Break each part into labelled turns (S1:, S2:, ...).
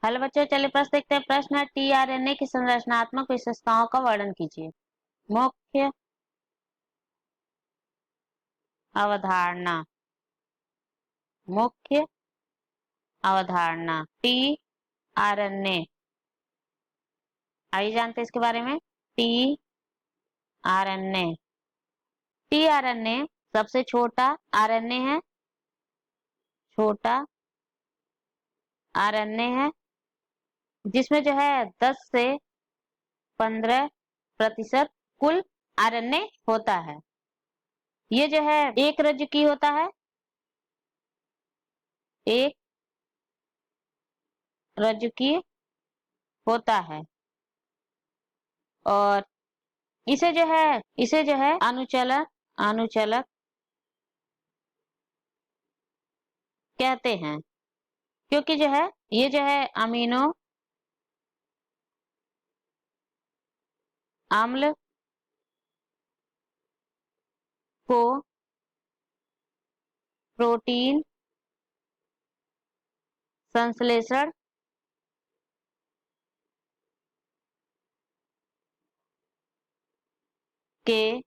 S1: Hello बच्चों, चलिए प्रश्न देखते हैं। प्रश्न है टीआरएनए की संरचनात्मक विशेषताओं का वर्णन कीजिए। मुख्य अवधारणा, मुख्य अवधारणा टीआरएनए, आइए जानते हैं इसके बारे में। टीआरएनए, टीआरएनए सबसे छोटा आरएनए है, छोटा आरएनए है जिसमें जो है 10 से 15% कुल आरएनए होता है। ये जो है एक रज्जुकी होता है, एक रज्जुकी होता है और इसे जो है अनुचलक अनुचलक कहते हैं, क्योंकि जो है ये जो है अमीनो अम्ल को प्रोटीन संश्लेषण के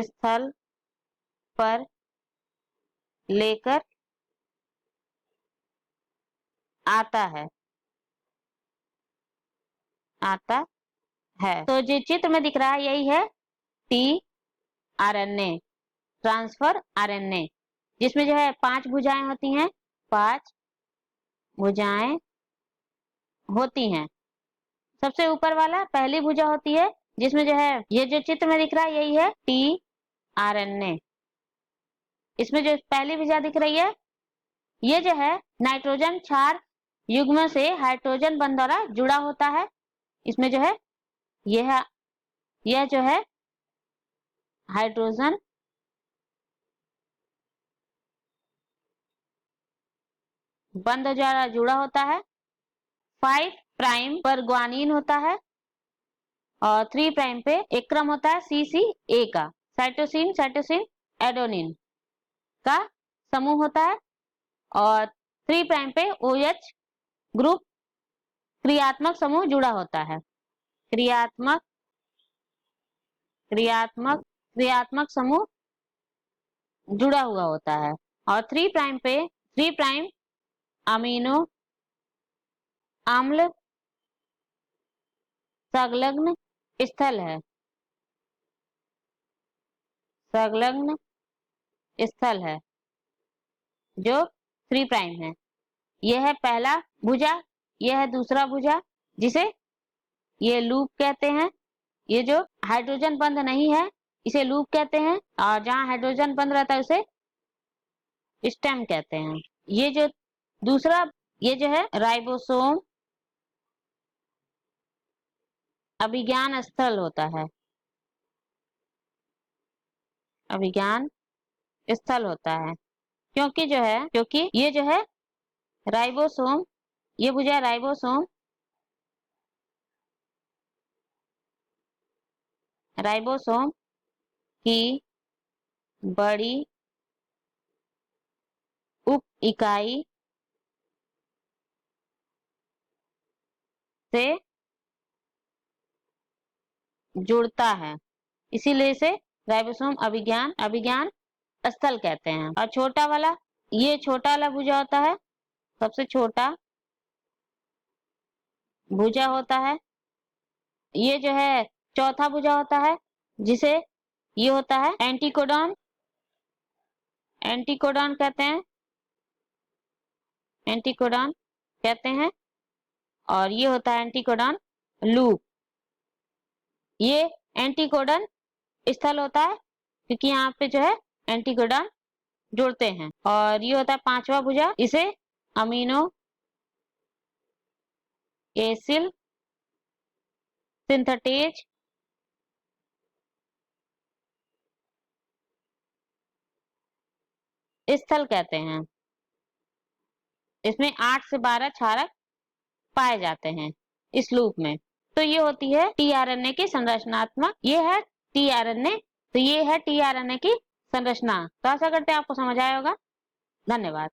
S1: स्थल पर लेकर आता है तो जो चित्र में दिख रहा है यही है टीआरएनए, ट्रांसफर आरएनए, जिसमें जो है 5 भुजाएं होती हैं, 5 भुजाएं होती हैं। सबसे ऊपर वाला पहली भुजा होती है, जिसमें जो है ये जो चित्र में दिख रहा है यही है टीआरएनए। इसमें जो पहली भुजा दिख रही है ये जो है नाइट्रोजन क्षार युग्म से हाइड्रोजन बंध द्वारा जुड़ा होता है। इसमें जो है यह जो है हाइड्रोजन बंध द्वारा जुड़ा होता है। 5 प्राइम पर ग्वानिन होता है और 3 प्राइम पे एक क्रम होता है CCA का, साइटोसिन एडेनिन का समूह होता है और 3 प्राइम पे OH ग्रुप क्रियात्मक समूह जुड़ा होता है। क्रियात्मक समूह जुड़ा हुआ होता है और 3 प्राइम पे 3 प्राइम अमीनो अम्ल संलग्न स्थल है, संलग्न स्थल है जो 3 प्राइम है। यह है पहला भुजा, यह है दूसरा भुजा जिसे ये लूप कहते हैं। ये जो हाइड्रोजन बंध नहीं है इसे लूप कहते हैं और जहां हाइड्रोजन बंध रहता है उसे स्टेम कहते हैं। ये जो दूसरा ये जो है राइबोसोम अभिज्ञान स्थल होता है, अभिज्ञान स्थल होता है, क्योंकि ये जो है राइबोसोम, ये भुजा राइबोसोम की बड़ी उप इकाई से जुड़ता है, इसीलिए इसे राइबोसोम अभिज्ञान स्थल कहते हैं। और छोटा वाला भुजा होता है, सबसे छोटा भुजा होता है। ये जो है चौथा भुजा होता है जिसे ये होता है एंटीकोडॉन कहते हैं और ये होता है एंटीकोडॉन लूप। ये एंटीकोडॉन स्थल होता है क्योंकि यहाँ पे जो है एंटीकोडॉन जुड़ते हैं। और ये होता है 5वां भुजा, इसे अमीनो एसिल सिंथेटेज स्थल कहते हैं। इसमें 8 से 12 क्षारक पाए जाते हैं इस लूप में। तो ये होती है टीआरएनए की संरचनात्मक, ये है टीआरएनए की संरचना। तो आशा करते हैं आपको समझ आया होगा। धन्यवाद।